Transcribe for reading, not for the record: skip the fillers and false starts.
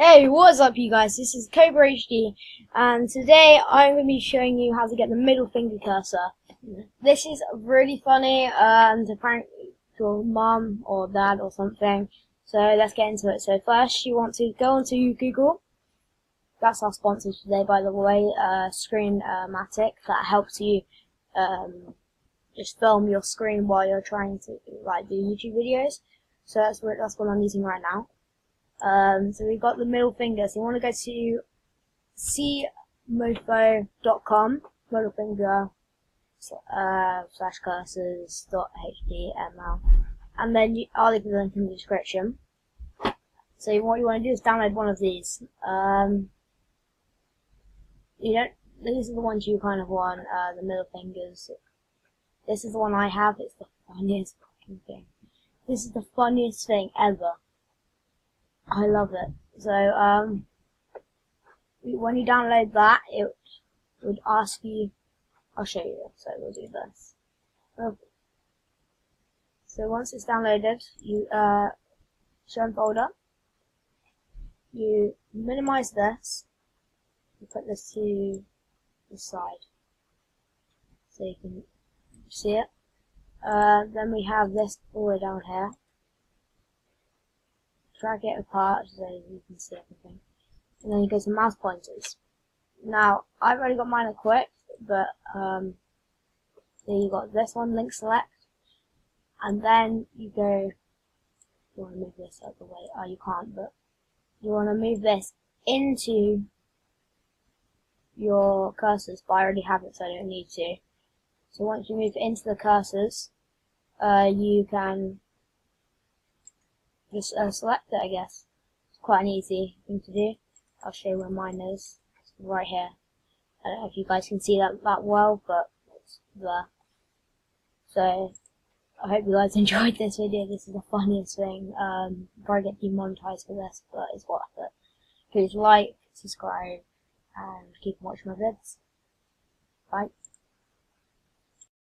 Hey, what's up you guys? This is Cobra HD, and today I'm going to be showing you how to get the middle finger cursor. This is really funny to prank your mum or dad or something, so let's get into it. So first you want to go onto Google. That's our sponsor today, by the way, Screen-matic, that helps you just film your screen while you're trying to do YouTube videos. So that's what I'm using right now. So we've got the middle finger, so you want to go to cmofo.com, middle finger /cursors.html, and then I'll leave the link in the description. So what you want to do is download one of these. These are the ones you kind of want, the middle fingers. This is the one I have. It's the funniest fucking thing. This is the funniest thing ever. I love it. So, when you download that, it would ask you, I'll show you, so we'll do this. So once it's downloaded, you, show in folder, you minimize this, you put this to the side, so you can see it. Then we have this all the way down here. Drag it apart so you can see everything. And then you go to mouse pointers. Now, I've already got mine equipped, but so you got this one, link select, and then you go, you want to move this out of the way, you can't, but you want to move this into your cursors, but I already have it so I don't need to. So once you move it into the cursors, you can just select it, I guess. It's quite an easy thing to do. I'll show you where mine is. It's right here. I don't know if you guys can see that well, but it's there. So, I hope you guys enjoyed this video. This is the funniest thing. Probably get demonetized for this, but it's worth it. Please like, subscribe, and keep watching my vids. Bye.